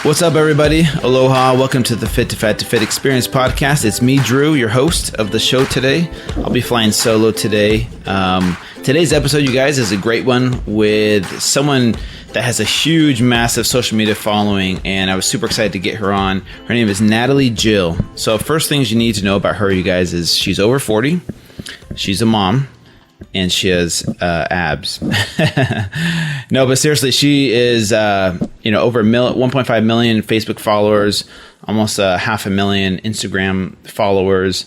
What's up, everybody? Aloha. Welcome to the Fit to Fat to Fit Experience podcast. It's me, Drew, your host of the show today. I'll be flying solo today. Today's episode, you guys, is a great one with someone that has a huge, massive social media following, and I was super excited to get her on. Her name is Natalie Jill. So first things you need to know about her, you guys, is she's over 40. She's a mom. And she has abs. No, but seriously, she is, over 1.5 million Facebook followers, almost 500,000 Instagram followers.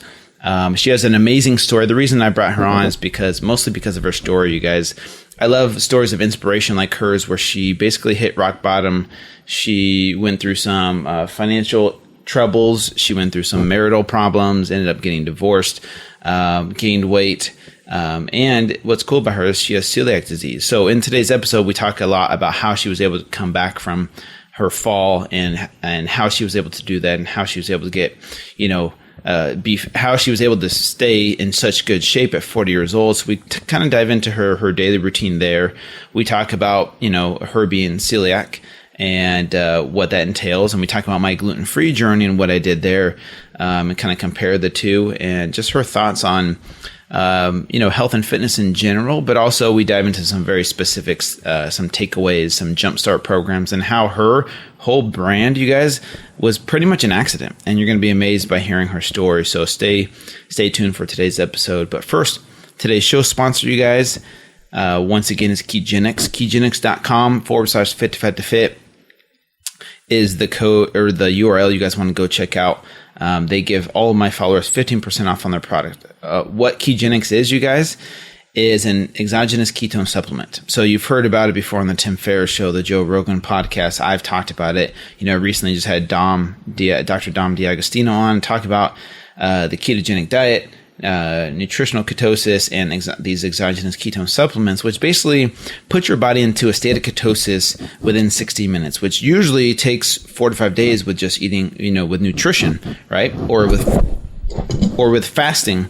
She has an amazing story. The reason I brought her on is mostly because of her story, you guys. I love stories of inspiration like hers, where she basically hit rock bottom. She went through some financial troubles. She went through some marital problems, ended up getting divorced, gained weight. And what's cool about her is she has celiac disease. So in today's episode, we talk a lot about how she was able to come back from her fall and how she was able to do that and how she was able to get, how she was able to stay in such good shape at 40 years old. So we kind of dive into her daily routine there. We talk about, her being celiac and what that entails. And we talk about my gluten-free journey and what I did there, and kind of compare the two and just her thoughts on health and fitness in general, but also we dive into some very specifics, some takeaways, some jumpstart programs, and how her whole brand, you guys, was pretty much an accident. And you're going to be amazed by hearing her story. So stay tuned for today's episode. But first, today's show sponsor, you guys, once again, is Ketogenics. Ketogenics.com/fit to fat to fit is the code or the URL you guys want to go check out. They give all of my followers 15% off on their product. What Ketogenics is, you guys, is an exogenous ketone supplement. So you've heard about it before on the Tim Ferriss show, the Joe Rogan podcast. I've talked about it. Recently just had Dr. Dom D'Agostino on talk about the Ketogenic Diet, nutritional ketosis, and these exogenous ketone supplements, which basically put your body into a state of ketosis within 60 minutes, which usually takes 4 to 5 days with just eating, with nutrition, right? Or with fasting.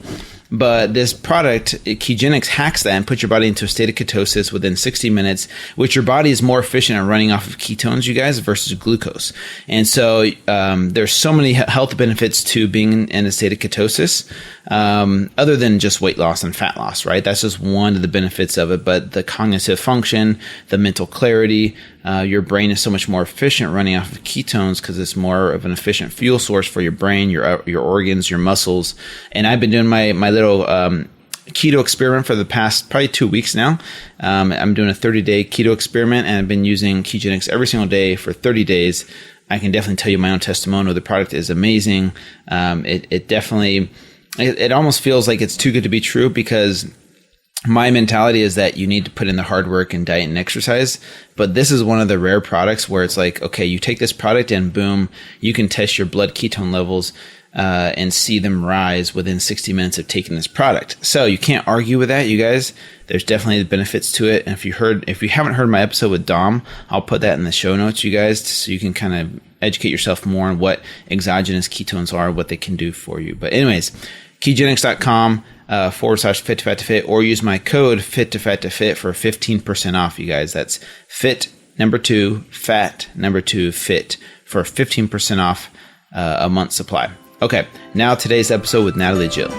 But this product, Ketogenics, hacks that and puts your body into a state of ketosis within 60 minutes, which your body is more efficient at running off of ketones, you guys, versus glucose. And so there's so many health benefits to being in a state of ketosis, other than just weight loss and fat loss, right? That's just one of the benefits of it. But the cognitive function, the mental clarity, your brain is so much more efficient running off of ketones because it's more of an efficient fuel source for your brain, your organs, your muscles. And I've been doing my little keto experiment for the past probably 2 weeks now. I'm doing a 30-day keto experiment, and I've been using Ketogenics every single day for 30 days. I can definitely tell you my own testimonial. The product is amazing. It almost feels like it's too good to be true, because my mentality is that you need to put in the hard work and diet and exercise. But this is one of the rare products where it's like, okay, you take this product and boom, you can test your blood ketone levels and see them rise within 60 minutes of taking this product. So you can't argue with that, you guys. There's definitely benefits to it. And if you haven't heard my episode with Dom, I'll put that in the show notes, you guys, so you can kind of educate yourself more on what exogenous ketones are, what they can do for you. But anyways, ketogenics.com /fit to fat to fit, or use my code fit to fat to fit for 15% off, you guys. That's fit number 2 fat number 2 fit for 15% off a month supply. Okay, now today's episode with Natalie Jill.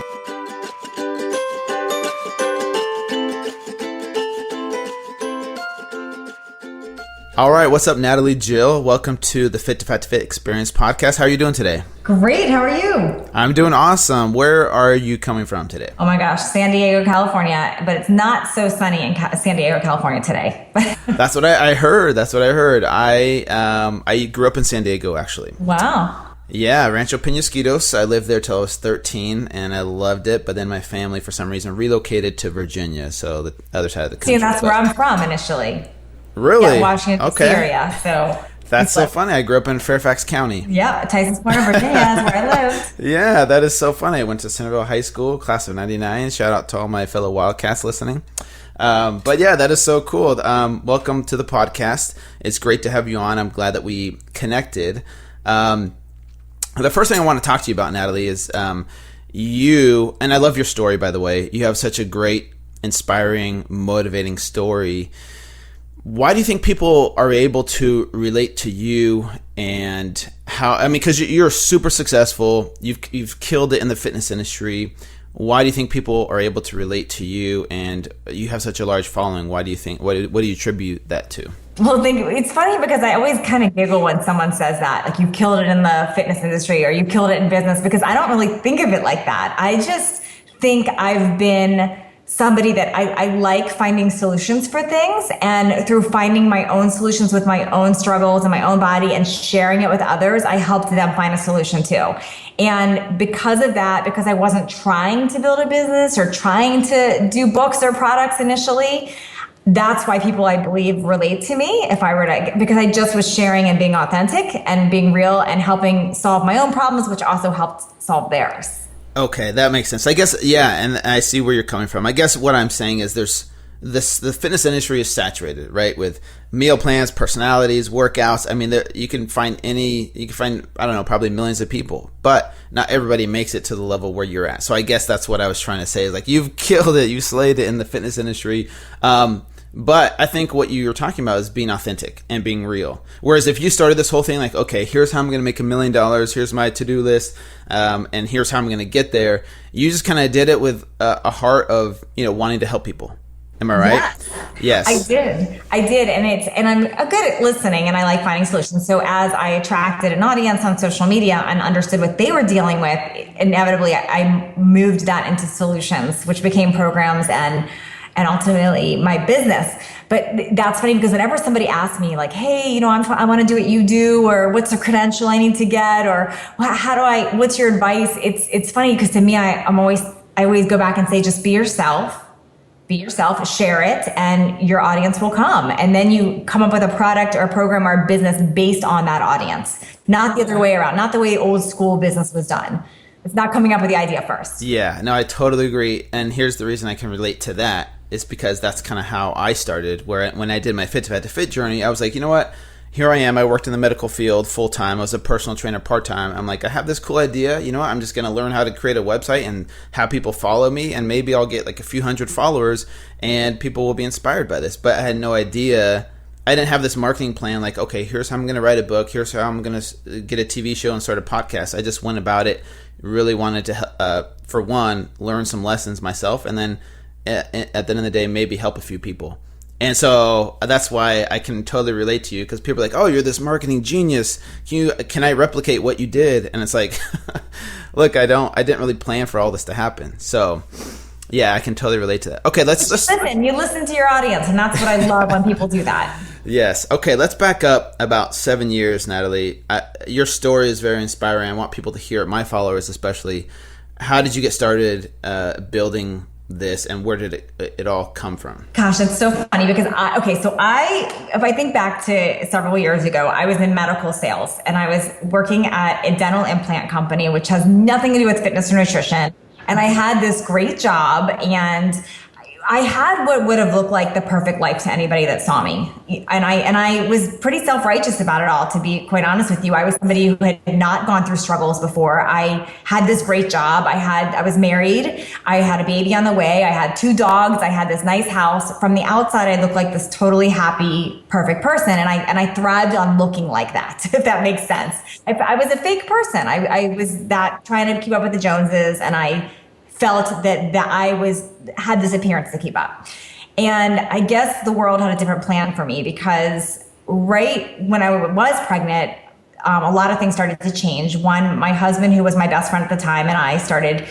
All right, what's up, Natalie Jill? Welcome to the Fit to Fat to Fit Experience podcast. How are you doing today? Great. How are you? I'm doing awesome. Where are you coming from today? Oh my gosh, San Diego, California. But it's not so sunny in San Diego, California today. That's what I heard. I grew up in San Diego, actually. Wow. Yeah, Rancho Penasquitos. I lived there till I was 13, and I loved it. But then my family, for some reason, relocated to Virginia, so the other side of the country. See, that's where I'm from initially. Really? Yeah, Washington, D.C. area. So that's so funny. I grew up in Fairfax County. Yeah, Tyson's Corner, Virginia. That's where I lived. Yeah, that is so funny. I went to Centerville High School, class of 99. Shout out to all my fellow Wildcats listening. But yeah, that is so cool. Welcome to the podcast. It's great to have you on. I'm glad that we connected. The first thing I want to talk to you about, Natalie, is you, and I love your story, by the way. You have such a great, inspiring, motivating story. why do you think people are able to relate to you, and how, I mean, because you're super successful, you've killed it in the fitness industry. Why do you think people are able to relate to you, and you have such a large following? Why do you think, what do you attribute that to? Well, it's funny because I always kind of giggle when someone says that, like, you killed it in the fitness industry or you killed it in business, because I don't really think of it like that. I just think I've been somebody that I like finding solutions for things, and through finding my own solutions with my own struggles and my own body and sharing it with others, I helped them find a solution too. And because of that, because I wasn't trying to build a business or trying to do books or products initially, that's why people, I believe, relate to me if I were to, because I just was sharing and being authentic and being real and helping solve my own problems, which also helped solve theirs. Okay, that makes sense. I guess, yeah, and I see where you're coming from. I guess what I'm saying is the fitness industry is saturated, right, with meal plans, personalities, workouts. I mean, you can find, I don't know, probably millions of people, but not everybody makes it to the level where you're at. So I guess that's what I was trying to say, is like, you've killed it, you slayed it in the fitness industry. But I think what you're talking about is being authentic and being real. Whereas if you started this whole thing like, okay, here's how I'm going to make $1 million, here's my to-do list, and here's how I'm going to get there, you just kind of did it with a heart of, wanting to help people. Am I right? Yes. I did. And I'm good at listening, and I like finding solutions. So as I attracted an audience on social media and understood what they were dealing with, inevitably I moved that into solutions, which became programs and ultimately my business. But that's funny, because whenever somebody asks me like, hey, I want to do what you do, or what's a credential I need to get, or what's your advice? It's funny, because to me, I always go back and say, just be yourself, share it, and your audience will come. And then you come up with a product or a program or a business based on that audience, not the other way around, not the way old school business was done. It's not coming up with the idea first. Yeah, no, I totally agree. And here's the reason I can relate to that. Is because that's kind of how I started, when I did my Fit to Fit journey. I was like, you know what? Here I am. I worked in the medical field full time. I was a personal trainer part time. I'm like, I have this cool idea. You know what? I'm just going to learn how to create a website and have people follow me, and maybe I'll get like a few hundred followers and people will be inspired by this. But I had no idea. I didn't have this marketing plan like, okay, here's how I'm going to write a book. Here's how I'm going to get a TV show and start a podcast. I just went about it, really wanted to, for one, learn some lessons myself, and then at the end of the day, maybe help a few people. And so that's why I can totally relate to you, because people are like, oh, you're this marketing genius. Can I replicate what you did? And it's like, look, I didn't really plan for all this to happen. So yeah, I can totally relate to that. Okay, let's listen. You listen to your audience, and that's what I love when people do that. Yes. Okay, let's back up about 7 years, Natalie. Your story is very inspiring. I want people to hear it, my followers especially. How did you get started building this, and where did it all come from? Gosh, it's so funny, because if I think back to several years ago, I was in medical sales, and I was working at a dental implant company, which has nothing to do with fitness or nutrition. And I had this great job, and I had what would have looked like the perfect life to anybody that saw me. And I was pretty self-righteous about it all, to be quite honest with you. I was somebody who had not gone through struggles before. I had this great job. I was married. I had a baby on the way. I had 2 dogs. I had this nice house. From the outside, I looked like this totally happy, perfect person. And I thrived on looking like that, if that makes sense. I was a fake person. I was that trying to keep up with the Joneses, and I felt that I had this appearance to keep up. And I guess the world had a different plan for me, because right when I was pregnant, a lot of things started to change. One, my husband, who was my best friend at the time, and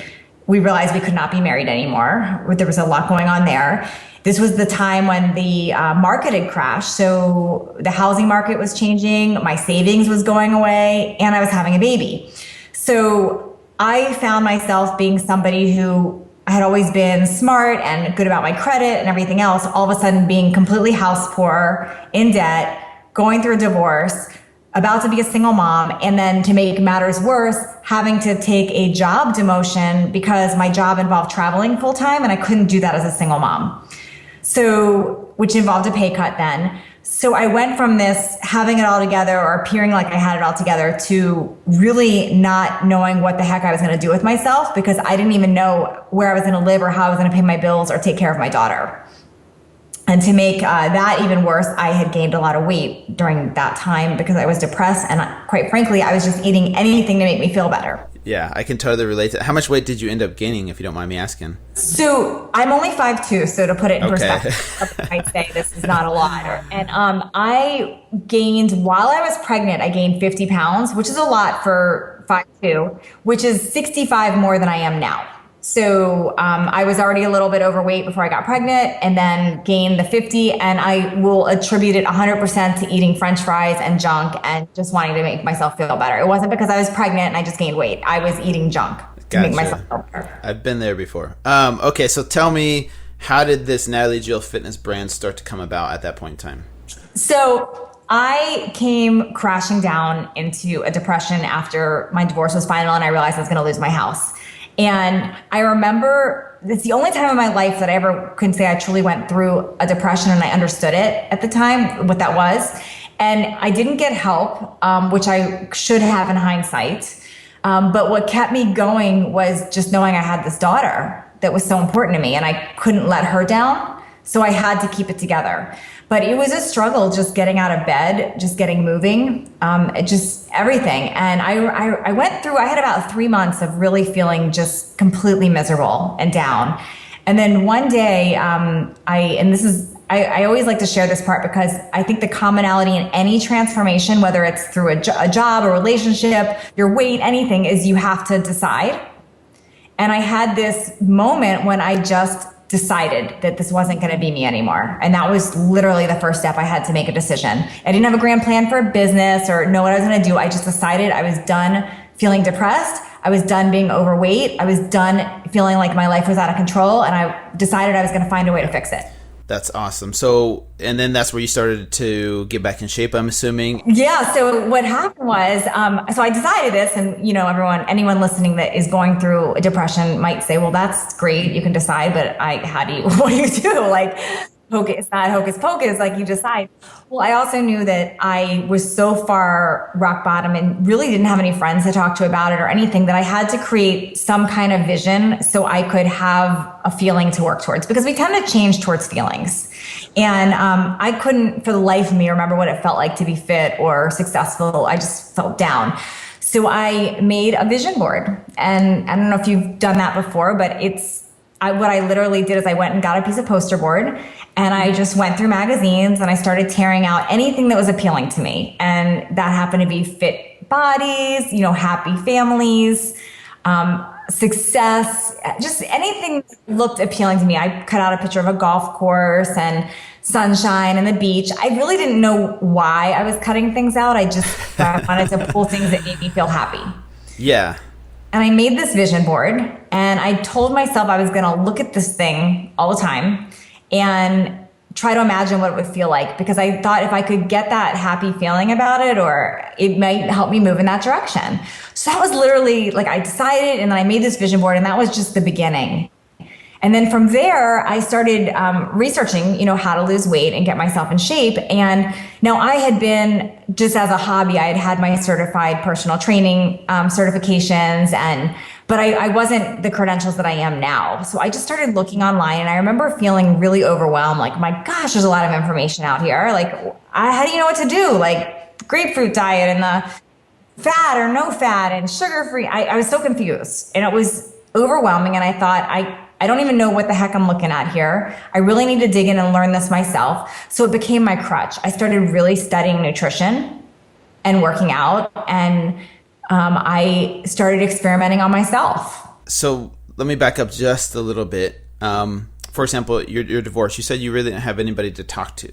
we realized we could not be married anymore. There was a lot going on there. This was the time when the market had crashed. So the housing market was changing, my savings was going away, and I was having a baby. So I found myself being somebody who had always been smart and good about my credit and everything else, all of a sudden being completely house poor, in debt, going through a divorce, about to be a single mom, and then to make matters worse, having to take a job demotion because my job involved traveling full time, and I couldn't do that as a single mom. So, which involved a pay cut then. So I went from this having it all together, or appearing like I had it all together, to really not knowing what the heck I was going to do with myself, because I didn't even know where I was going to live or how I was going to pay my bills or take care of my daughter. And to make that even worse, I had gained a lot of weight during that time because I was depressed. And quite frankly, I was just eating anything to make me feel better. Yeah, I can totally relate to that. How much weight did you end up gaining, if you don't mind me asking? So I'm only 5'2", so to put it in perspective, I say this is not a lot. And I gained, while I was pregnant, I gained 50 pounds, which is a lot for 5'2", which is 65 more than I am now. So I was already a little bit overweight before I got pregnant, and then gained the 50, and I will attribute it 100% to eating French fries and junk and just wanting to make myself feel better. It wasn't because I was pregnant and I just gained weight. I was eating junk to make myself feel better. I've been there before. Okay, so tell me, how did this Natalie Jill Fitness brand start to come about at that point in time? So I came crashing down into a depression after my divorce was final, and I realized I was going to lose my house. And I remember it's the only time in my life that I ever can say I truly went through a depression and I understood it at the time, what that was. And I didn't get help, which I should have in hindsight. But what kept me going was just knowing I had this daughter that was so important to me, and I couldn't let her down. So I had to keep it together. But it was a struggle just getting out of bed, just getting moving, just everything. And I went through, I had about 3 months of really feeling just completely miserable and down. And then one day, I always like to share this part because I think the commonality in any transformation, whether it's through a job, a relationship, your weight, anything, is you have to decide. And I had this moment when I just decided that this wasn't going to be me anymore. And that was literally the first step. I had to make a decision. I didn't have a grand plan for a business or know what I was going to do. I just decided I was done feeling depressed. I was done being overweight. I was done feeling like my life was out of control. And I decided I was going to find a way to fix it. That's awesome. So, and then that's where you started to get back in shape, I'm assuming. Yeah. So what happened was, so I decided this, and anyone listening that is going through a depression might say, well, that's great. You can decide, but what do you do? Like, it's not hocus pocus, like you decide. Well, I also knew that I was so far rock bottom and really didn't have any friends to talk to about it or anything, that I had to create some kind of vision so I could have a feeling to work towards, because we tend to change towards feelings. And I couldn't for the life of me remember what it felt like to be fit or successful. I just felt down. So I made a vision board, and I don't know if you've done that before, but what I literally did is I went and got a piece of poster board, and I just went through magazines and I started tearing out anything that was appealing to me. And that happened to be fit bodies, happy families, success, just anything that looked appealing to me. I cut out a picture of a golf course and sunshine and the beach. I really didn't know why I was cutting things out. I just wanted to pull things that made me feel happy. Yeah. And I made this vision board, and I told myself I was going to look at this thing all the time and try to imagine what it would feel like, because I thought if I could get that happy feeling about it, or it might help me move in that direction. So that was literally like I decided, and then I made this vision board, and that was just the beginning. And then from there, I started researching, how to lose weight and get myself in shape. And now I had been, just as a hobby, I had had my certified personal training certifications, but I wasn't the credentials that I am now. So I just started looking online, and I remember feeling really overwhelmed. Like, my gosh, there's a lot of information out here. Like, how do you know what to do? Like, the grapefruit diet and the fat or no fat and sugar-free. I was so confused, and it was overwhelming. And I thought, I don't even know what the heck I'm looking at here. I really need to dig in and learn this myself. So it became my crutch. I started really studying nutrition and working out, and I started experimenting on myself. So let me back up just a little bit. For example, your divorce, you said you really didn't have anybody to talk to.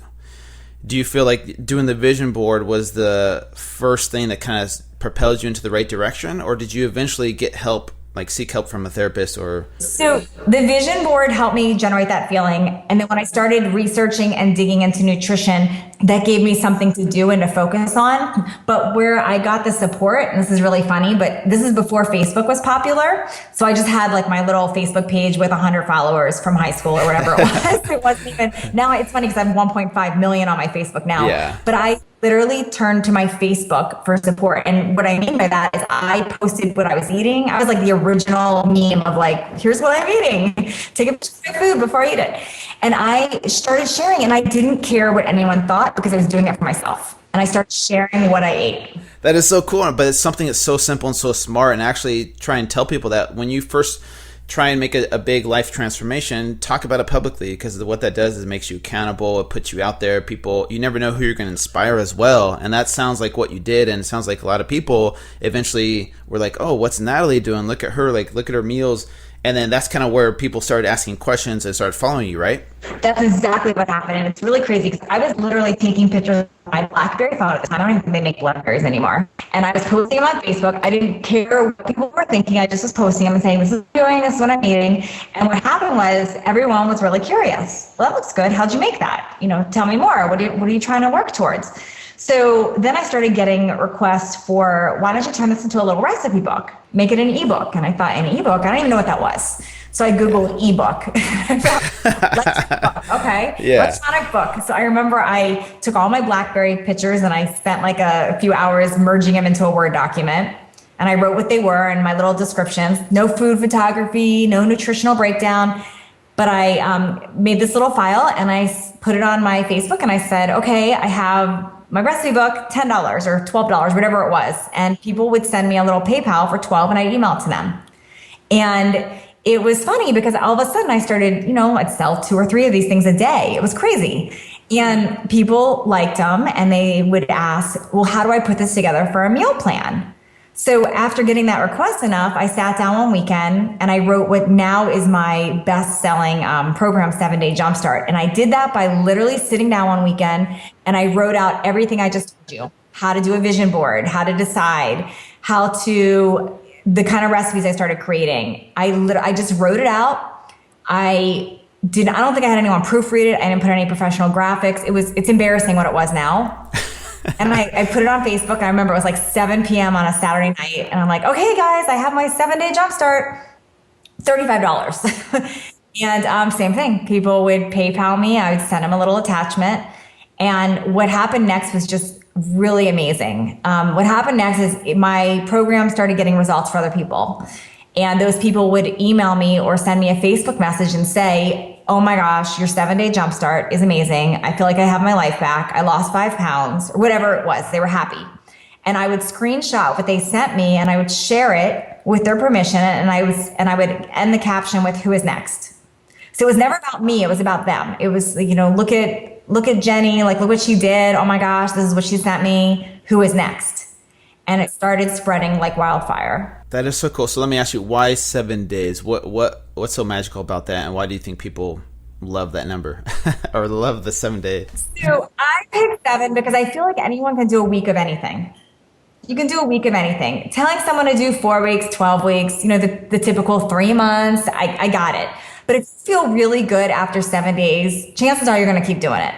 Do you feel like doing the vision board was the first thing that kind of propelled you into the right direction, or did you eventually get help, like seek help from a therapist? Or So the vision board helped me generate that feeling. And then when I started researching and digging into nutrition, that gave me something to do and to focus on. But where I got the support, and this is really funny, but this is before Facebook was popular. So I just had like my little Facebook page with 100 followers from high school or whatever it was. It wasn't even, now it's funny because I have 1.5 million on my Facebook now. Yeah. But I literally turned to my Facebook for support. And what I mean by that is I posted what I was eating. I was like the original meme of like, here's what I'm eating. Take a picture of my food before I eat it. And I started sharing, and I didn't care what anyone thought because I was doing it for myself. And I started sharing what I ate. That is so cool. But it's something that's so simple and so smart. And actually try and tell people that when you first try and make a big life transformation, talk about it publicly, because what that does is it makes you accountable. It puts you out there. People, you never know who you're going to inspire as well. And that sounds like what you did. And it sounds like a lot of people eventually were like, oh, what's Natalie doing? Look at her, like, look at her meals. And then that's kind of where people started asking questions and started following you, right? That's exactly what happened. And it's really crazy because I was literally taking pictures of my BlackBerry phone at the time. I don't even think they make Blackberries anymore. And I was posting them on Facebook. I didn't care what people were thinking. I just was posting them and saying, this is what I'm doing, this is what I'm eating. And what happened was everyone was really curious. Well, that looks good. How'd you make that? Tell me more. What are you trying to work towards? So then I started getting requests for, why don't you turn this into a little recipe book? Make it an ebook. And I thought, an ebook? I don't even know what that was. So I Googled ebook. Book. Okay. Yeah. Electronic book. So I remember I took all my BlackBerry pictures and I spent like a few hours merging them into a Word document. And I wrote what they were and my little descriptions. No food photography, no nutritional breakdown. But I made this little file and I put it on my Facebook and I said, okay, I have my recipe book, $10 or $12, whatever it was. And people would send me a little PayPal for $12 and I'd email it to them. And it was funny because all of a sudden I started, I'd sell 2 or 3 of these things a day. It was crazy. And people liked them and they would ask, well, how do I put this together for a meal plan? So after getting that request enough, I sat down one weekend and I wrote what now is my best-selling program, 7-Day Jumpstart. And I did that by literally sitting down one weekend and I wrote out everything I just told you. How to do a vision board, how to decide, the kind of recipes I started creating. I just wrote it out. I don't think I had anyone proofread it. I didn't put any professional graphics. It's embarrassing what it was now. And I put it on Facebook. I remember it was like 7 p.m. on a Saturday night. And I'm like, okay, guys, I have my 7-Day Jumpstart, $35. And same thing. People would PayPal me. I would send them a little attachment. And what happened next was just really amazing. What happened next is my program started getting results for other people. And those people would email me or send me a Facebook message and say, oh my gosh, your 7-Day Jumpstart is amazing. I feel like I have my life back. I lost 5 pounds, or whatever it was. They were happy. And I would screenshot what they sent me and I would share it with their permission. And I would end the caption with who is next. So it was never about me. It was about them. It was, look at Jenny, like, look what she did. Oh my gosh, this is what she sent me. Who is next? And it started spreading like wildfire. That is so cool. So let me ask you, why 7 days? What's so magical about that? And why do you think people love that number or love the 7 days? So I picked 7 because I feel like anyone can do a week of anything. You can do a week of anything. Telling someone to do 4 weeks, 12 weeks, the typical 3 months, I got it. But if you feel really good after 7 days, chances are you're going to keep doing it.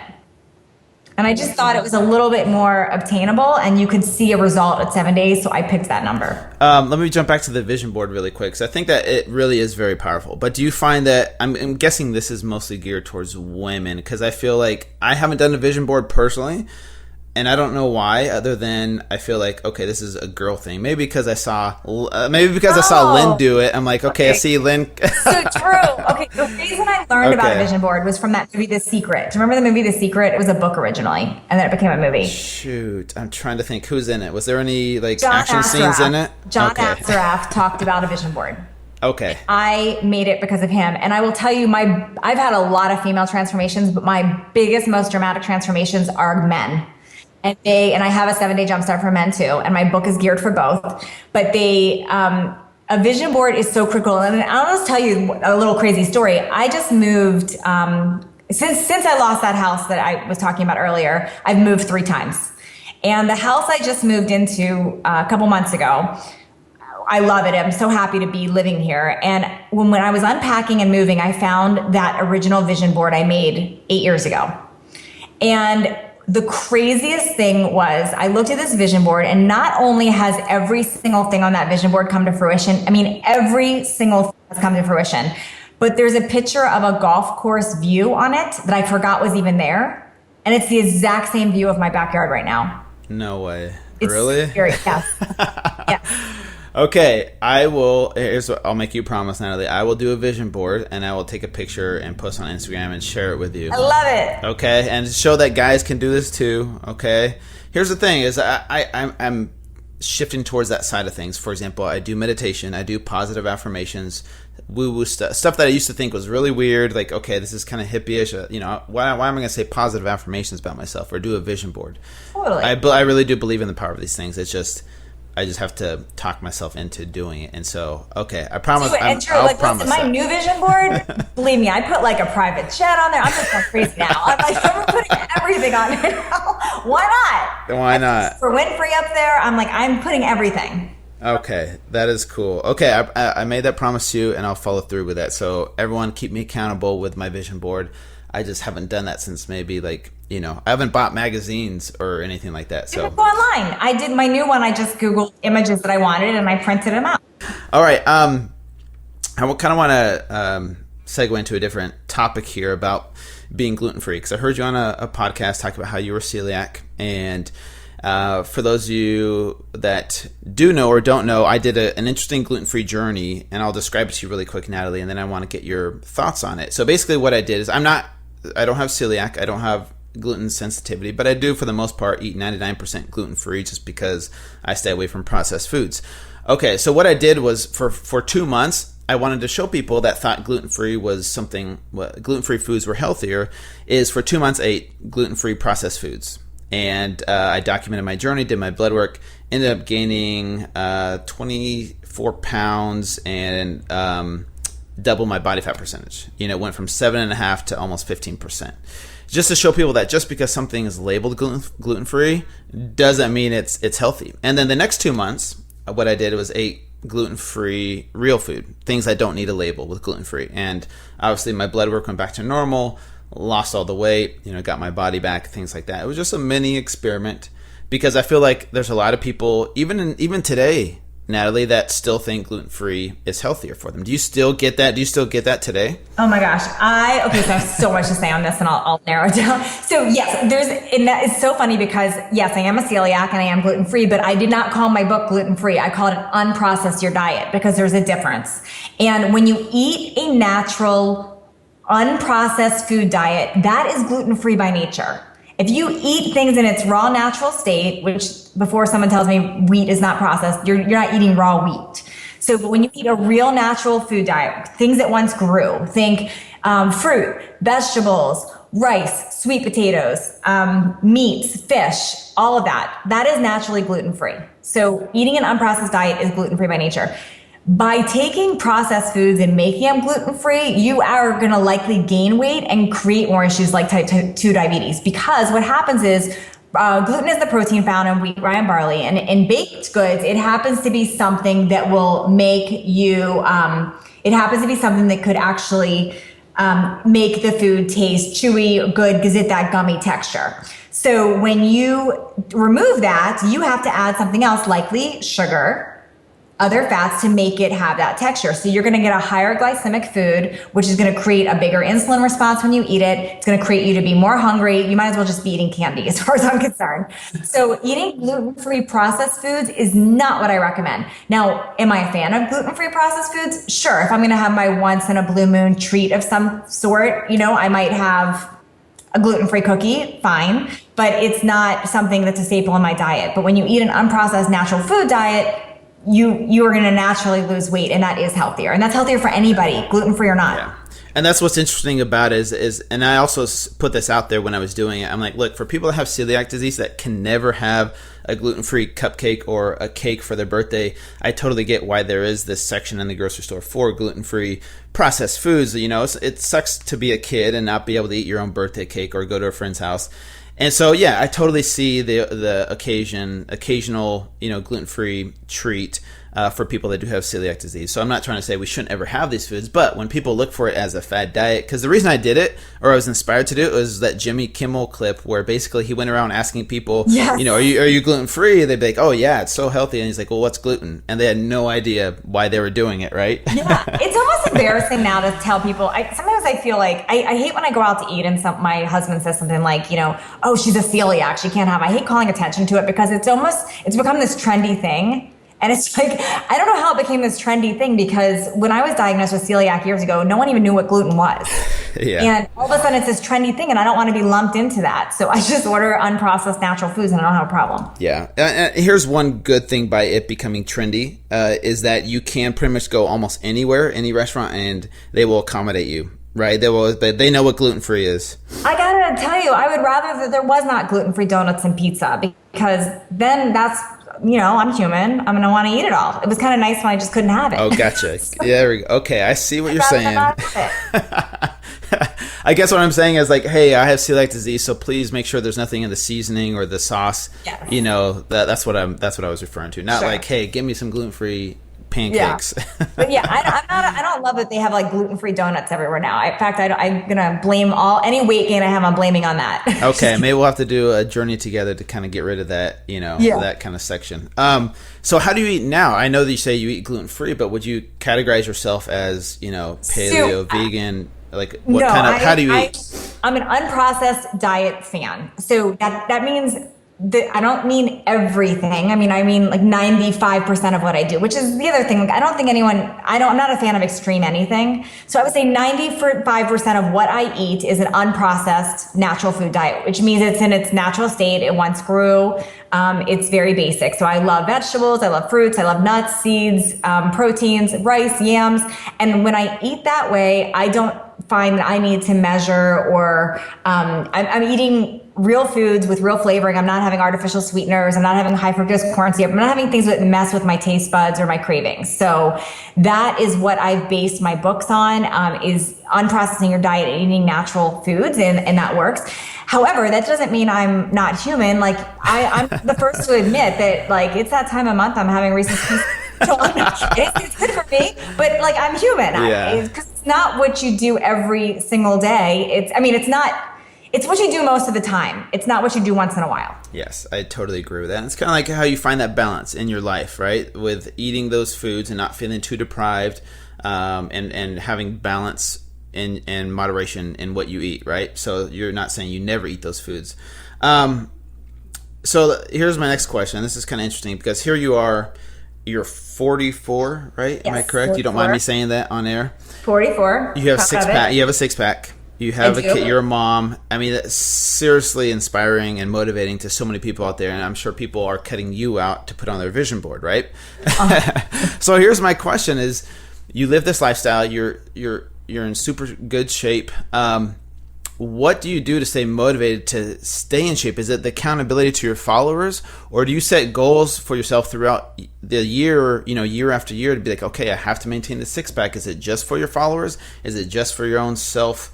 And I just thought it was a little bit more obtainable and you could see a result at 7 days. So I picked that number. Let me jump back to the vision board really quick. So I think that it really is very powerful. But do you find that, I'm guessing this is mostly geared towards women, because I feel like I haven't done a vision board personally. And I don't know why, other than I feel like, okay, this is a girl thing. Maybe because I saw Lynn do it. I'm like, okay. I see Lynn. So true. Okay, the reason I learned about a vision board was from that movie, The Secret. Do you remember the movie, The Secret? It was a book originally, and then it became a movie. Shoot, I'm trying to think who's in it. Was there any action scenes in it? John Axelrod talked about a vision board. Okay. I made it because of him. And I will tell you, I've had a lot of female transformations, but my biggest, most dramatic transformations are men. And I have a 7-Day Jumpstart for men too. And my book is geared for both. But a vision board is so critical. And I'll just tell you a little crazy story. I just moved, since I lost that house that I was talking about earlier, I've moved 3 times. And the house I just moved into a couple months ago, I love it. I'm so happy to be living here. And when I was unpacking and moving, I found that original vision board I made 8 years ago. And the craziest thing was I looked at this vision board, and not only has every single thing on that vision board come to fruition, I mean, every single thing has come to fruition, but there's a picture of a golf course view on it that I forgot was even there. And it's the exact same view of my backyard right now. No way. It's really? Scary. Yes. Yes. Okay, I'll make you a promise, Natalie. I will do a vision board, and I will take a picture and post on Instagram and share it with you. I love it. Okay, and show that guys can do this too. Okay, here's the thing: is I'm shifting towards that side of things. For example, I do meditation, I do positive affirmations, woo-woo stuff that I used to think was really weird. Like, okay, this is kind of hippie-ish. Why am I going to say positive affirmations about myself or do a vision board? Totally. I really do believe in the power of these things. It's just I just have to talk myself into doing it. And so, okay, I promise. I'll promise listen, my new vision board, believe me, I put like a private jet on there. I'm just going crazy now. I'm putting everything on it now. Why not? Why not? For Winfrey up there, I'm putting everything. Okay, that is cool. Okay, I made that promise to you, and I'll follow through with that. So everyone keep me accountable with my vision board. I just haven't done that since maybe I haven't bought magazines or anything like that. So go online. I did my new one. I just Googled images that I wanted and I printed them out. All right. I kind of want to segue into a different topic here about being gluten-free, because I heard you on a podcast talk about how you were celiac. And for those of you that do know or don't know, I did an interesting gluten-free journey, and I'll describe it to you really quick, Natalie, and then I want to get your thoughts on it. So basically what I did is I don't have celiac. I don't have gluten sensitivity, but I do for the most part eat 99% gluten-free just because I stay away from processed foods. Okay, so what I did was for 2 months, I wanted to show people that thought gluten-free was gluten-free foods were healthier, is for 2 months I ate gluten-free processed foods. And I documented my journey, did my blood work, ended up gaining 24 pounds and double my body fat percentage. Went from 7.5% to almost 15%. Just to show people that just because something is labeled gluten-free doesn't mean it's healthy. And then the next 2 months, what I did was ate gluten-free real food, things I don't need a label with gluten-free. And obviously my blood work went back to normal, lost all the weight, got my body back, things like that. It was just a mini experiment, because I feel like there's a lot of people, even today, Natalie, that still think gluten-free is healthier for them. Do you still get that? Do you still get that today? Oh my gosh. So I have so much to say on this, and I'll narrow it down. So yes, and that is so funny because yes, I am a celiac and I am gluten-free, but I did not call my book gluten-free. I called it Unprocess Your Diet, because there's a difference. And when you eat a natural, unprocessed food diet, that is gluten-free by nature. If you eat things in its raw natural state, which before someone tells me wheat is not processed, you're not eating raw wheat. So when you eat a real natural food diet, things that once grew, think fruit, vegetables, rice, sweet potatoes, meats, fish, all of that is naturally gluten-free. So eating an unprocessed diet is gluten-free by nature. By taking processed foods and making them gluten-free, you are going to likely gain weight and create more issues like type 2 diabetes. Because what happens is gluten is the protein found in wheat, rye, and barley. And in baked goods, it happens to be something that will make you, it happens to be something that could actually make the food taste chewy, good, gives it that gummy texture. So when you remove that, you have to add something else, likely sugar, other fats, to make it have that texture. So you're gonna get a higher glycemic food, which is gonna create a bigger insulin response when you eat it. It's gonna create you to be more hungry. You might as well just be eating candy as far as I'm concerned. So eating gluten-free processed foods is not what I recommend. Now, am I a fan of gluten-free processed foods? Sure, if I'm gonna have my once in a blue moon treat of some sort, I might have a gluten-free cookie, fine, but it's not something that's a staple in my diet. But when you eat an unprocessed natural food diet, you are going to naturally lose weight, and that is healthier. And that's healthier for anybody, gluten-free or not. Yeah. And that's what's interesting about it is, and I also put this out there when I was doing it. I'm like, look, for people that have celiac disease that can never have a gluten-free cupcake or a cake for their birthday, I totally get why there is this section in the grocery store for gluten-free processed foods. It sucks to be a kid and not be able to eat your own birthday cake or go to a friend's house. And so, yeah, I totally see the occasional, gluten-free treat. for people that do have celiac disease. So I'm not trying to say we shouldn't ever have these foods, but when people look for it as a fad diet, because the reason I did it, or I was inspired to do it, was that Jimmy Kimmel clip where basically he went around asking people, Yes. are you gluten free? They'd be like, oh yeah, it's so healthy. And he's like, well, what's gluten? And they had no idea why they were doing it, right? Yeah, it's almost embarrassing now to tell people. Sometimes I feel like I hate when I go out to eat and my husband says something like, oh, she's a celiac, she can't have. I hate calling attention to it because it's become this trendy thing. And it's like, I don't know how it became this trendy thing, because when I was diagnosed with celiac years ago, no one even knew what gluten was. Yeah. And all of a sudden it's this trendy thing, and I don't want to be lumped into that. So I just order unprocessed natural foods and I don't have a problem. Yeah. Here's one good thing by it becoming trendy, is that you can pretty much go almost anywhere, any restaurant, and they will accommodate you. Right, they know what gluten-free is. I gotta tell you, I would rather that there was not gluten-free donuts and pizza, because then that's, I'm human. I'm gonna want to eat it all. It was kind of nice when I just couldn't have it. Oh, gotcha. There we go. Okay, I see what you're saying. I guess what I'm saying is like, hey, I have celiac disease, so please make sure there's nothing in the seasoning or the sauce. Yes. That's what I was referring to. Not like, hey, give me some gluten-free pancakes. Yeah. But yeah, I don't love that they have like gluten-free donuts everywhere now. In fact, I'm gonna blame any weight gain I have. I'm blaming on that. Okay, maybe we'll have to do a journey together to kind of get rid of that, that kind of section. So how do you eat now? I know that you say you eat gluten-free, but would you categorize yourself as, paleo, vegan? Like what how do you eat? I'm an unprocessed diet fan. So that means I don't mean everything. I mean like 95% of what I do, which is the other thing. Like, I'm not a fan of extreme anything. So I would say 95% of what I eat is an unprocessed natural food diet, which means it's in its natural state. It once grew. It's very basic. So I love vegetables. I love fruits. I love nuts, seeds, proteins, rice, yams. And when I eat that way, I don't find that I need to measure or I'm eating real foods with real flavoring. I'm not having artificial sweeteners. I'm not having high fructose corn syrup. I'm not having things that mess with my taste buds or my cravings. So that is what I've based my books on, is unprocessing your diet and eating natural foods, and that works. However, that doesn't mean I'm not human. Like I'm the first to admit that like it's that time of month I'm having Reese's Pieces. It's good for me, but like I'm human. Yeah. Because it's not what you do every single day. It's what you do most of the time. It's not what you do once in a while. Yes, I totally agree with that. And it's kind of like how you find that balance in your life, right? With eating those foods and not feeling too deprived, and having balance and moderation in what you eat, right? So you're not saying you never eat those foods. So here's my next question. This is kind of interesting because here you are, you're 44, right? Yes, am I correct? 44. You don't mind me saying that on air? 44. You have six pack. You have a six pack. You have a kid. You're a mom. I mean, that's seriously inspiring and motivating to so many people out there. And I'm sure people are cutting you out to put on their vision board, right? So here's my question: is you live this lifestyle. You're in super good shape. What do you do to stay motivated to stay in shape? Is it the accountability to your followers, or do you set goals for yourself throughout the year, year after year, to be like, okay, I have to maintain the six pack? Is it just for your followers? Is it just for your own self,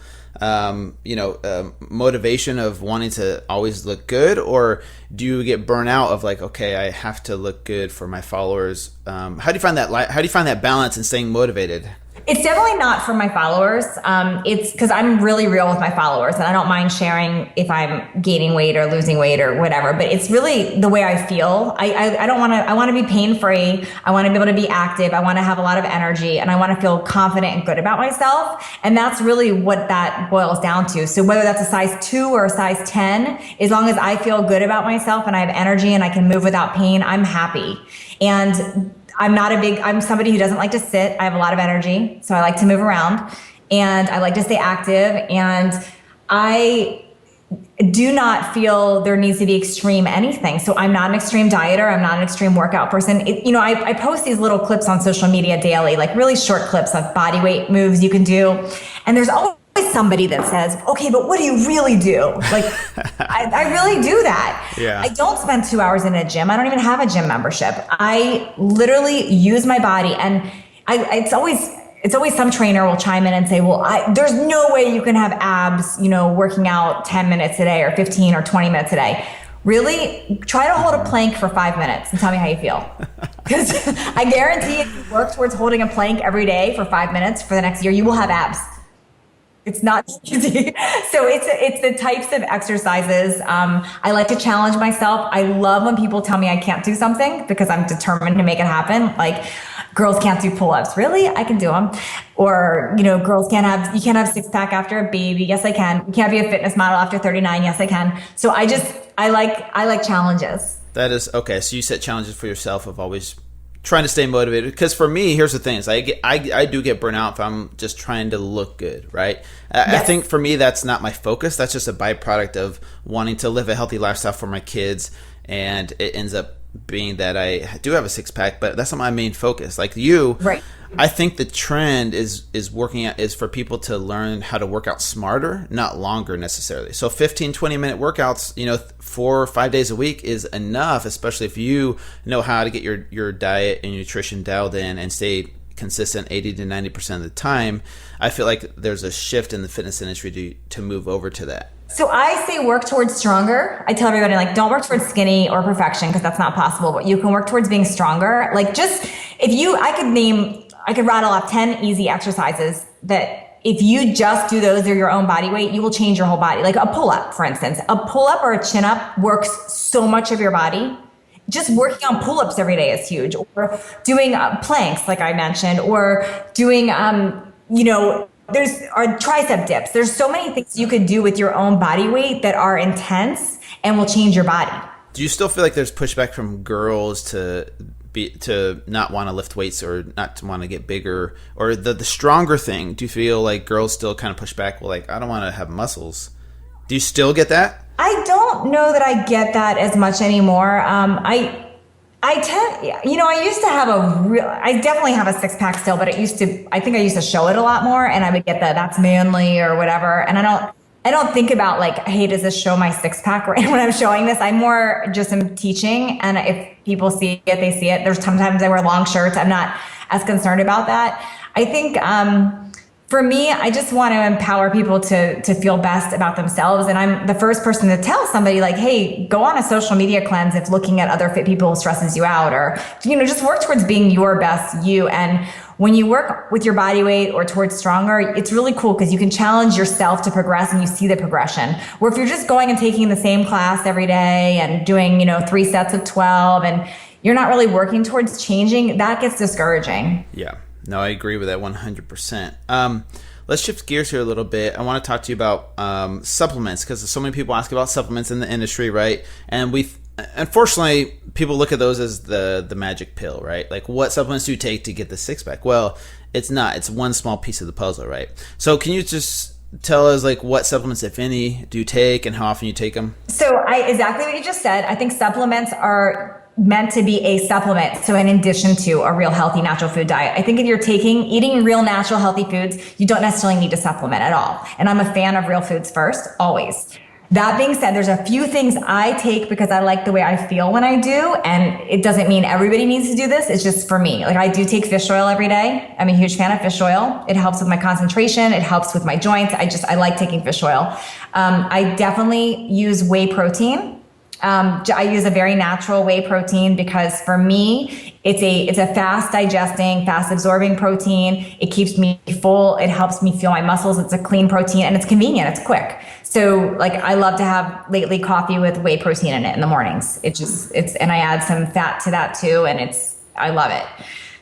motivation of wanting to always look good? Or do you get burnt out of like, okay, I have to look good for my followers? How do you find that balance in staying motivated? It's definitely not for my followers. It's because I'm really real with my followers, and I don't mind sharing if I'm gaining weight or losing weight or whatever. But it's really the way I feel. I don't want to. I want to be pain free. I want to be able to be active. I want to have a lot of energy, and I want to feel confident and good about myself. And that's really what that boils down to. So whether that's a size 2 or a size 10, as long as I feel good about myself and I have energy and I can move without pain, I'm happy. And I'm somebody who doesn't like to sit. I have a lot of energy, so I like to move around, and I like to stay active, and I do not feel there needs to be extreme anything. So I'm not an extreme dieter. I'm not an extreme workout person. I post these little clips on social media daily, like really short clips of body weight moves you can do. And there's always somebody that says, okay, but what do you really do? Like, I really do that. Yeah. I don't spend 2 hours in a gym. I don't even have a gym membership. I literally use my body, and it's always some trainer will chime in and say, well, there's no way you can have abs, working out 10 minutes a day or 15 or 20 minutes a day. Really? Try to hold a plank for 5 minutes and tell me how you feel. Because I guarantee if you work towards holding a plank every day for 5 minutes for the next year, you will have abs. It's not easy. So it's the types of exercises. I like to challenge myself. I love when people tell me I can't do something because I'm determined to make it happen. Like, girls can't do pull-ups. Really? I can do them. Or, girls you can't have six-pack after a baby. Yes, I can. You can't be a fitness model after 39. Yes, I can. So I like challenges. That is okay. So you set challenges for yourself of always trying to stay motivated. Because for me, here's the thing: is I do get burnt out if I'm just trying to look good, right? Yes. I think for me, that's not my focus. That's just a byproduct of wanting to live a healthy lifestyle for my kids, and it ends up being that I do have a six-pack, but that's not my main focus. Like you, right? I think the trend is for people to learn how to work out smarter, not longer necessarily. So 15, 20-minute workouts, 4 or 5 days a week is enough, especially if you know how to get your diet and nutrition dialed in and stay consistent 80 to 90% of the time. I feel like there's a shift in the fitness industry to move over to that. So I say work towards stronger. I tell everybody, like, don't work towards skinny or perfection because that's not possible, but you can work towards being stronger. Like, I could rattle off 10 easy exercises that if you just do those or your own body weight, you will change your whole body. Like a pull-up, for instance. A pull-up or a chin-up works so much of your body. Just working on pull-ups every day is huge. Or doing planks, like I mentioned, or doing, there's tricep dips. There's so many things you could do with your own body weight that are intense and will change your body. Do you still feel like there's pushback from girls to not want to lift weights or not to want to get bigger, or the stronger thing? Do you feel like girls still kind of push back? Well, like, I don't want to have muscles. Do you still get that? I don't know that I get that as much anymore. I used to have I definitely have a six-pack still, but I think I used to show it a lot more, and I would get that's manly or whatever. And I don't think about like, hey, does this show my six-pack right when I'm showing this? I'm more just am teaching, and if people see it, they see it. There's sometimes I wear long shirts. I'm not as concerned about that. I think for me, I just want to empower people to feel best about themselves. And I'm the first person to tell somebody, like, hey, go on a social media cleanse if looking at other fit people stresses you out, or, just work towards being your best you. And when you work with your body weight or towards stronger, it's really cool because you can challenge yourself to progress and you see the progression. Where if you're just going and taking the same class every day and doing, 3 sets of 12 and you're not really working towards changing, that gets discouraging. Yeah. No, I agree with that 100%. Let's shift gears here a little bit. I want to talk to you about supplements, because so many people ask about supplements in the industry, right? And unfortunately, people look at those as the magic pill, right? Like, what supplements do you take to get the six-pack? Well, it's not. It's one small piece of the puzzle, right? So can you just tell us, like, what supplements, if any, do you take and how often you take them? So exactly what you just said. I think supplements are meant to be a supplement. So in addition to a real healthy natural food diet, I think if you're eating real natural healthy foods, you don't necessarily need to supplement at all. And I'm a fan of real foods first, always. That being said, there's a few things I take because I like the way I feel when I do. And it doesn't mean everybody needs to do this. It's just for me. Like, I do take fish oil every day. I'm a huge fan of fish oil. It helps with my concentration. It helps with my joints. I like taking fish oil. I definitely use whey protein. I use a very natural whey protein because for me, it's a fast digesting, fast absorbing protein. It keeps me full. It helps me feel my muscles. It's a clean protein and it's convenient. It's quick. So like, I love to have lately coffee with whey protein in it in the mornings. And I add some fat to that too. And I love it.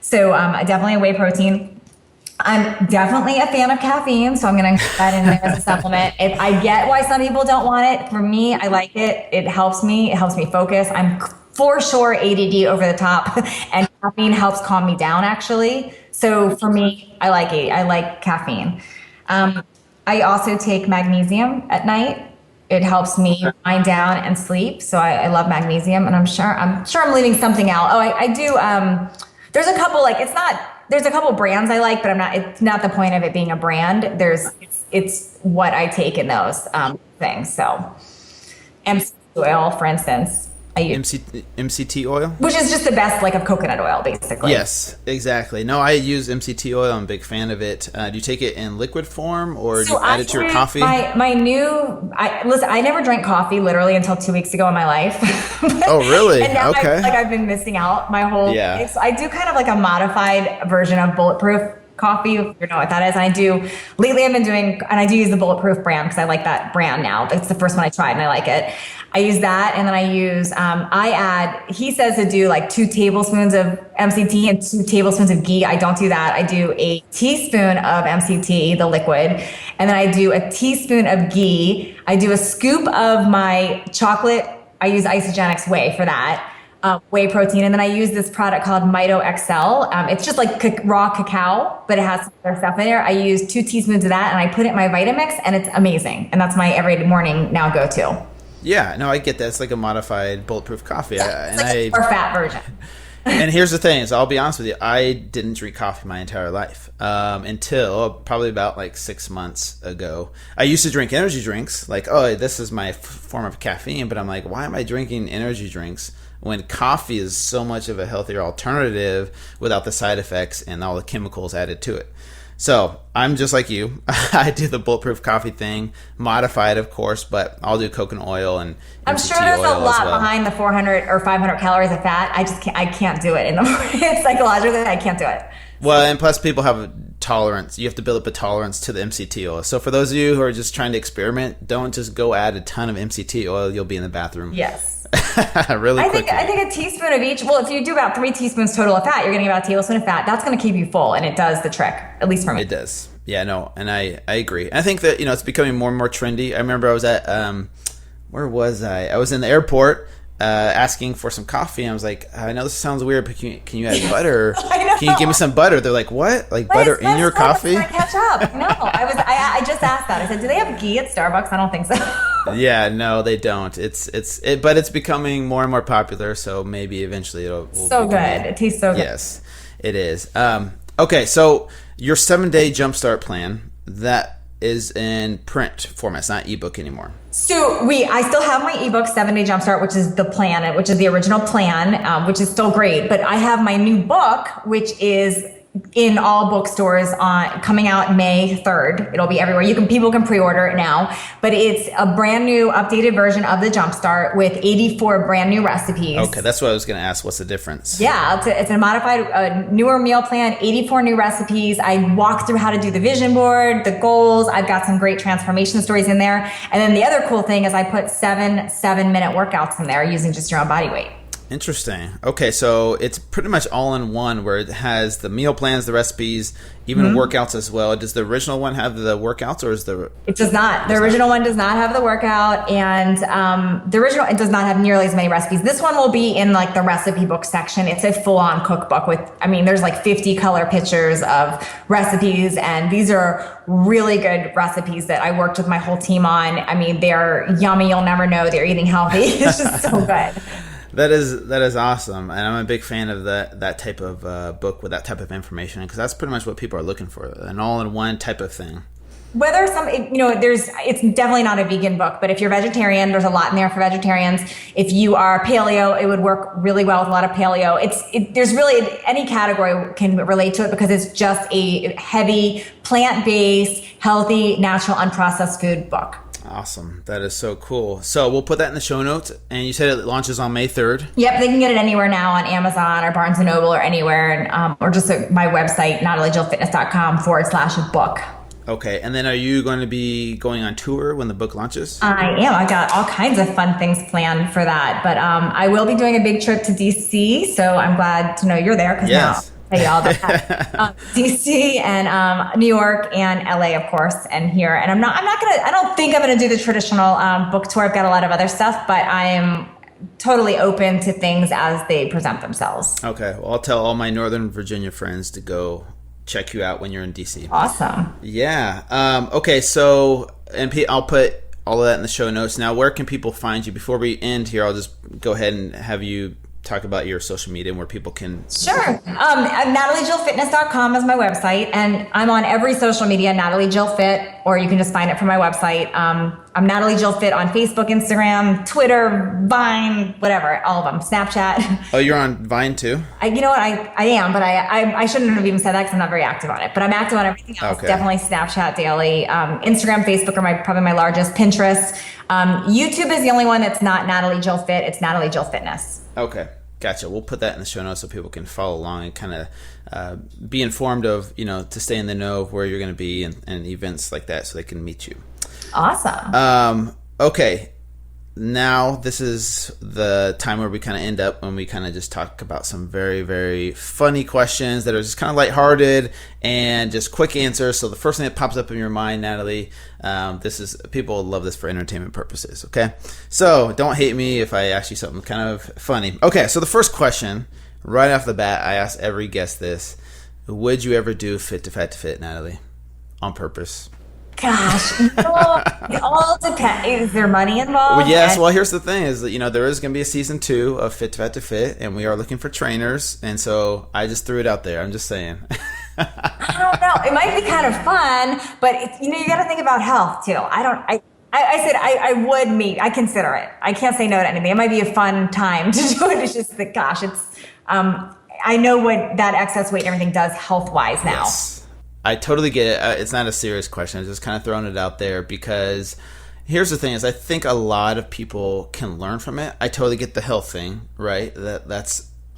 So, definitely a whey protein. I'm definitely a fan of caffeine, so I'm going to put that in there as a supplement. I get why some people don't want it. For me, I like it. It helps me. It helps me focus. I'm for sure ADD over the top, and caffeine helps calm me down, actually. So for me, I like it. I like caffeine. I also take magnesium at night. It helps me wind down and sleep. So I love magnesium, and I'm sure I'm leaving something out. Oh, I do. There's a couple, there's a couple brands I like, but it's not the point of it being a brand. It's what I take in those things. So Mct Oil, for instance, I use MCT oil, which is just the best, like, of coconut oil, basically. Yes, exactly. No, I use MCT oil. I'm a big fan of it. Do you take it in liquid form, or do you add it to your coffee? Listen, I never drank coffee literally until 2 weeks ago in my life. Oh, really? And now Okay. I've been missing out my whole. Yeah. So I do kind of like a modified version of Bulletproof Coffee, if you know what that is. And lately I've been doing, and I do use the Bulletproof brand because I like that brand now. It's the first one I tried and I like it. I use that, and then I use, he says to do like 2 tablespoons of MCT and 2 tablespoons of ghee. I don't do that. I do a teaspoon of MCT, the liquid, and then I do a teaspoon of ghee. I do a scoop of my chocolate. I use Isogenics whey for that. Whey protein. And then I use this product called Mito XL. It's just like raw cacao, but it has some other stuff in there. I use 2 teaspoons of that, and I put it in my Vitamix, and it's amazing. And that's my every morning now go-to. Yeah, no, I get that. It's like a modified Bulletproof Coffee. It's like a more fat version. And here's the thing, so I'll be honest with you, I didn't drink coffee my entire life until probably about like 6 months ago. I used to drink energy drinks, like, oh, this is my form of caffeine, but I'm like, why am I drinking energy drinks when coffee is so much of a healthier alternative without the side effects and all the chemicals added to it? So I'm just like you. I do the Bulletproof Coffee thing, modified, of course, but I'll do coconut oil and I'm MCT sure there's oil a lot as well. behind the 400 or 500 calories of fat. I can't do it in the morning. Psychologically, I can't do it. Well, and plus people have a tolerance. You have to build up a tolerance to the MCT oil. So for those of you who are just trying to experiment, don't just go add a ton of MCT oil. You'll be in the bathroom. Yes. Really quickly. I think a teaspoon of each. Well, if you do about 3 teaspoons total of fat, you're getting about a tablespoon of fat. That's going to keep you full, and it does the trick, at least for me. It does. Yeah, no, and I agree. And I think that, it's becoming more and more trendy. I remember I was at, where was I? I was in the airport asking for some coffee, and I was like, I know this sounds weird, but can you add butter? I know. Can you give me some butter? They're like, what? Like butter in your coffee? Catch up. No, I just asked that. I said, do they have ghee at Starbucks? I don't think so. Yeah, no, they don't. But it's becoming more and more popular, so maybe eventually it'll. So good. It tastes so good. Yes, it is. Okay, so your 7-day jumpstart plan, that is in print format. It's not ebook anymore. So I still have my ebook 7-Day Jumpstart, which is the plan, which is the original plan, which is still great. But I have my new book, which is in all bookstores coming out May 3rd. It'll be everywhere. People can pre-order it now, but it's a brand new updated version of the Jumpstart with 84 brand new recipes. Okay, that's what I was going to ask. What's the difference? Yeah, it's a modified, newer meal plan, 84 new recipes. I walk through how to do the vision board, the goals. I've got some great transformation stories in there. And then the other cool thing is I put 7 7-minute workouts in there using just your own body weight. Interesting. Okay, so it's pretty much all in one, where it has the meal plans, the recipes, even workouts as well. Does the original one have the workouts, or is the... It does not. The original one does not have the workout, and it does not have nearly as many recipes. This one will be in like the recipe book section. It's a full-on cookbook there's like 50 color pictures of recipes, and these are really good recipes that I worked with my whole team on. I mean, they're yummy. You'll never know they're eating healthy. It's just so good. That is awesome, and I'm a big fan of that type of book with that type of information, because that's pretty much what people are looking for, an all-in-one type of thing. Whether it's definitely not a vegan book, but if you're vegetarian, there's a lot in there for vegetarians. If you are paleo, it would work really well with a lot of paleo. There's really any category can relate to it, because it's just a heavy, plant-based, healthy, natural, unprocessed food book. Awesome. That is so cool. So we'll put that in the show notes. And you said it launches on May 3rd. Yep. They can get it anywhere now on Amazon or Barnes & Noble or anywhere. Or just at my website, nataliejillfitness.com/book. Okay. And then are you going to be going on tour when the book launches? I am. I got all kinds of fun things planned for that. But I will be doing a big trip to DC. So I'm glad to know you're there. Because now I'll tell you all about that. DC and New York and LA, of course, and here. And I don't think I'm going to do the traditional book tour. I've got a lot of other stuff, but I am totally open to things as they present themselves. Okay. Well, I'll tell all my Northern Virginia friends to go check you out when you're in DC. Awesome. Yeah. Okay. So, and I'll put all of that in the show notes. Now, where can people find you? Before we end here, I'll just go ahead and have you talk about your social media and where people can... Sure. NatalieJillFitness.com is my website, and I'm on every social media, Natalie Jill Fit. or you can just find it from my website. I'm Natalie Jill Fit on Facebook, Instagram, Twitter, Vine, whatever, all of them, Snapchat. Oh, you're on Vine too? You know what? I am, but I shouldn't have even said that because I'm not very active on it. But I'm active on everything else. Okay. Definitely Snapchat daily. Instagram, Facebook are probably my largest. Pinterest. YouTube is the only one that's not Natalie Jill Fit. It's Natalie Jill Fitness. Okay. Gotcha. We'll put that in the show notes so people can follow along and kind of be informed of, to stay in the know of where you're going to be and events like that so they can meet you. Awesome. Okay. Now this is the time where we kind of end up when we kind of just talk about some very, very funny questions that are just kind of lighthearted and just quick answers. So the first thing that pops up in your mind, Natalie, people love this for entertainment purposes. Okay. So don't hate me if I ask you something kind of funny. Okay. So the first question right off the bat, I ask every guest this: would you ever do Fit to Fat to Fit, Natalie, on purpose? Gosh, it all depends. Is there money involved? Well, yes. Well, here's the thing: is that there is going to be a season 2 of Fit to Fat to Fit, and we are looking for trainers. And so I just threw it out there. I'm just saying. I don't know. It might be kind of fun, but you got to think about health too. I said I would maybe. I consider it. I can't say no to anything. It might be a fun time to do it. It's just that, gosh, I know what that excess weight and everything does health wise now. Yes. I totally get it. It's not a serious question. I'm just kind of throwing it out there because here's the thing: is I think a lot of people can learn from it. I totally get the health thing, right?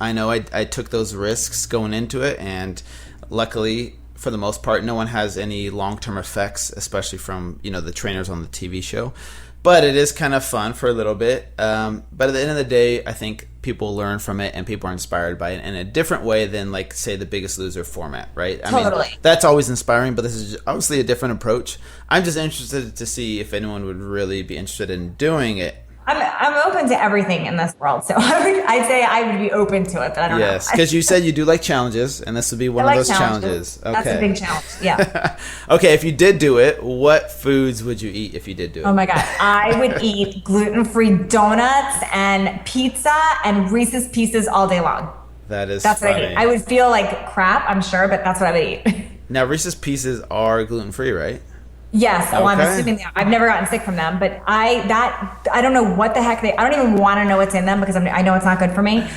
I know I took those risks going into it, and luckily, for the most part, no one has any long-term effects, especially from the trainers on the TV show. But it is kind of fun for a little bit. But at the end of the day, I think people learn from it and people are inspired by it in a different way than, like, say, the Biggest Loser format, right? Totally. I mean, that's always inspiring, but this is obviously a different approach. I'm just interested to see if anyone would really be interested in doing it. I'm open to everything in this world, so I'd say I would be open to it, but I don't know. Yes, because you said you do like challenges, and this would be one of those challenges. Okay. That's a big challenge, yeah. Okay, if you did do it, what foods would you eat if you did do it? Oh my God, I would eat gluten-free donuts and pizza and Reese's Pieces all day long. That's funny. What I'd eat. I would feel like crap, I'm sure, but that's what I would eat. Now, Reese's Pieces are gluten-free, right? Yes, well, I'm assuming I've never gotten sick from them, but I don't know what the heck I don't even want to know what's in them because I know it's not good for me.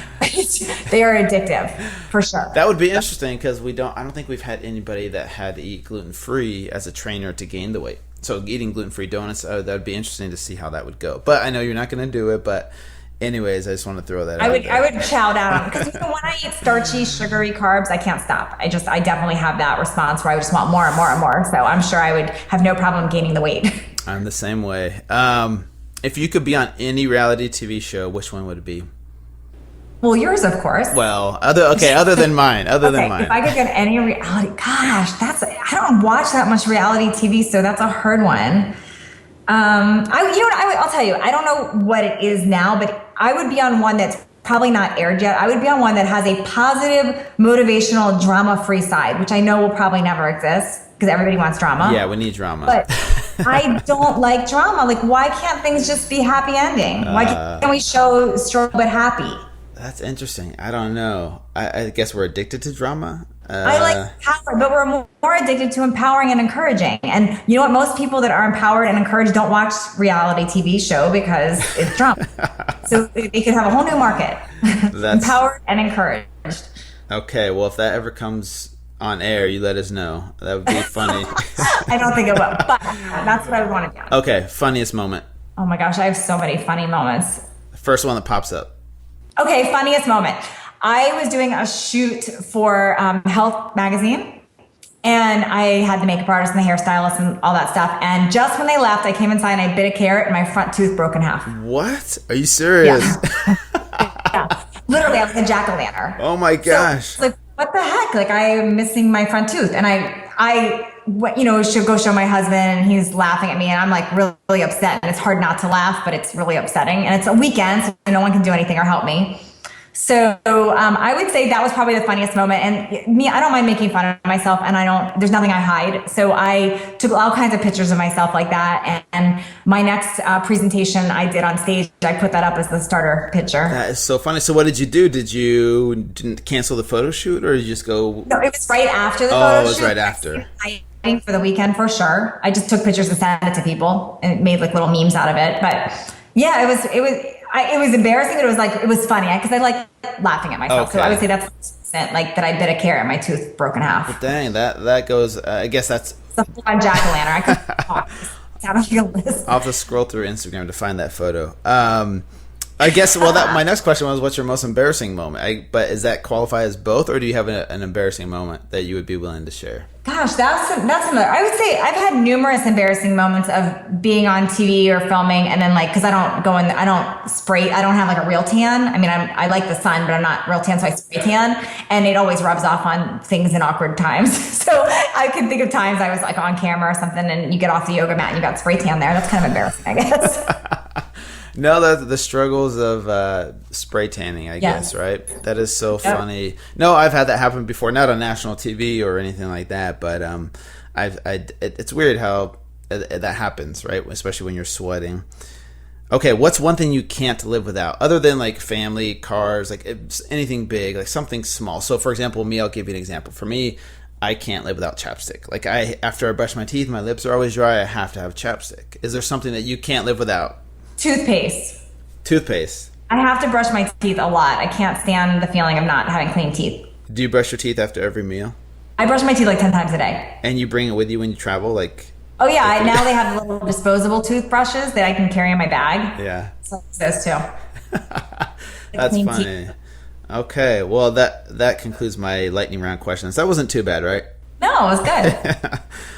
They are addictive, for sure. That would be interesting because I don't think we've had anybody that had to eat gluten-free as a trainer to gain the weight. So eating gluten-free donuts, that would be interesting to see how that would go. But I know you're not going to do it, but anyways, I just want to throw that out there. I would chow down because when I eat starchy, sugary carbs, I can't stop. I definitely have that response where I just want more and more and more. So I'm sure I would have no problem gaining the weight. I'm the same way. If you could be on any reality TV show, which one would it be? Well, yours, of course. Well, other than mine. Than mine. If I could get any reality, gosh, I don't watch that much reality TV, so that's a hard one. I'll tell you, I don't know what it is now, but I would be on one that's probably not aired yet. I would be on one that has a positive, motivational, drama-free side, which I know will probably never exist because everybody wants drama. Yeah, we need drama. But I don't like drama. Like, why can't things just be happy ending? Why can't we show struggle but happy? That's interesting. I don't know. I guess we're addicted to drama. I like power, but we're more addicted to empowering and encouraging. And you know what? Most people that are empowered and encouraged don't watch reality TV show because it's drama. So they could have a whole new market. Empowered and encouraged. Okay, well, if that ever comes on air, you let us know. That would be funny. I don't think it will, but that's what I would want to do. Okay, funniest moment. Oh my gosh, I have so many funny moments. The first one that pops up. Okay, funniest moment. I was doing a shoot for Health magazine, and I had the makeup artist and the hairstylist and all that stuff. And just when they left, I came inside and I bit a carrot and my front tooth broke in half. What? Are you serious? Yeah. Yeah. Literally, I was a jack-o'-lantern. Oh my gosh. So, like, what the heck? Like, I'm missing my front tooth. And I should go show my husband, and he's laughing at me, and I'm like really upset. And it's hard not to laugh, but it's really upsetting. And it's a weekend, so no one can do anything or help me. So I would say that was probably the funniest moment. And me, I don't mind making fun of myself, and there's nothing I hide. So I took all kinds of pictures of myself like that. And my next presentation I did on stage, I put that up as the starter picture. That is so funny. So what did you do? Did you cancel the photo shoot, or did you just go? No, it was right after the photo shoot. Oh, it was right after. for the weekend for sure. I just took pictures and sent it to people and made like little memes out of it. But yeah, it was embarrassing, but it was funny because I like laughing at myself. Okay. So I would say that's like that I bit a carrot and my tooth broke in half. Well, dang, that goes. I guess that's. It's a full-on jack-o'-lantern. I couldn't talk. Sounded like a list. I'll have to scroll through Instagram to find that photo. I guess. Well, my next question was, what's your most embarrassing moment? But is that qualify as both, or do you have an embarrassing moment that you would be willing to share? Gosh, that's another. I would say I've had numerous embarrassing moments of being on TV or filming, and then like because I don't have like a real tan. I mean, I like the sun, but I'm not real tan, so I spray tan, and it always rubs off on things in awkward times. So I can think of times I was like on camera or something, and you get off the yoga mat and you got spray tan there. That's kind of embarrassing, I guess. No, the struggles of spray tanning, I guess, right? That is so funny. No, I've had that happen before, not on national TV or anything like that, but it's weird how that happens, right? Especially when you're sweating. Okay, what's one thing you can't live without, other than like family, cars, like anything big, like something small? So, for example, I'll give you an example. For me, I can't live without chapstick. Like after I brush my teeth, my lips are always dry. I have to have chapstick. Is there something that you can't live without? Toothpaste. I have to brush my teeth a lot. I can't stand the feeling of not having clean teeth. Do you brush your teeth after every meal? I brush my teeth like 10 times a day. And you bring it with you when you travel? Oh yeah, now they have little disposable toothbrushes that I can carry in my bag. Yeah. So those too. That's funny. Teeth. Okay, well that concludes my lightning round questions. That wasn't too bad, right? No, it was good.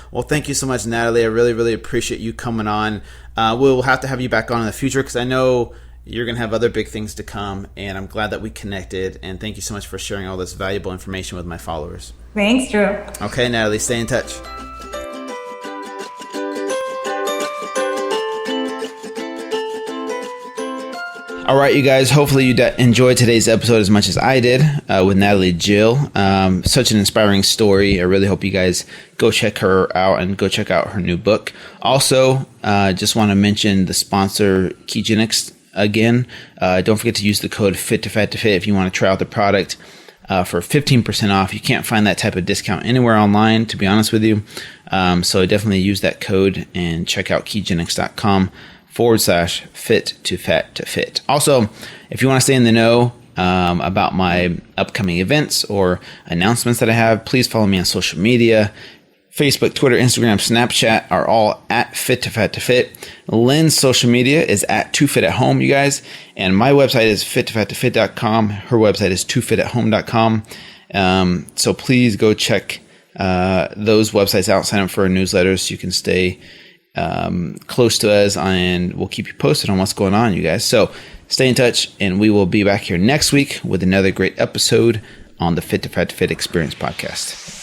Well, thank you so much, Natalie. I really, really appreciate you coming on. We'll have to have you back on in the future because I know you're going to have other big things to come, and I'm glad that we connected. And thank you so much for sharing all this valuable information with my followers. Thanks, Drew. Okay, Natalie, stay in touch. All right, you guys, hopefully you enjoyed today's episode as much as I did with Natalie Jill. Such an inspiring story. I really hope you guys go check her out and go check out her new book. Also, just want to mention the sponsor, Ketogenic again. Don't forget to use the code FIT2FAT2FIT if you want to try out the product for 15% off. You can't find that type of discount anywhere online, to be honest with you. So definitely use that code and check out ketogenics.com/fit2fat2fit. Also, if you want to stay in the know about my upcoming events or announcements that I have, please follow me on social media. Facebook, Twitter, Instagram, Snapchat are all at fit2fat2fit. Lynn's social media is at 2fitathome, you guys. And my website is fit2fat2fit.com. Her website is 2fitathome.com. So please go check those websites out. Sign up for our newsletters so you can stay close to us, and we'll keep you posted on what's going on, you guys. So stay in touch, and we will be back here next week with another great episode on the Fit to Fat to Fit Experience podcast.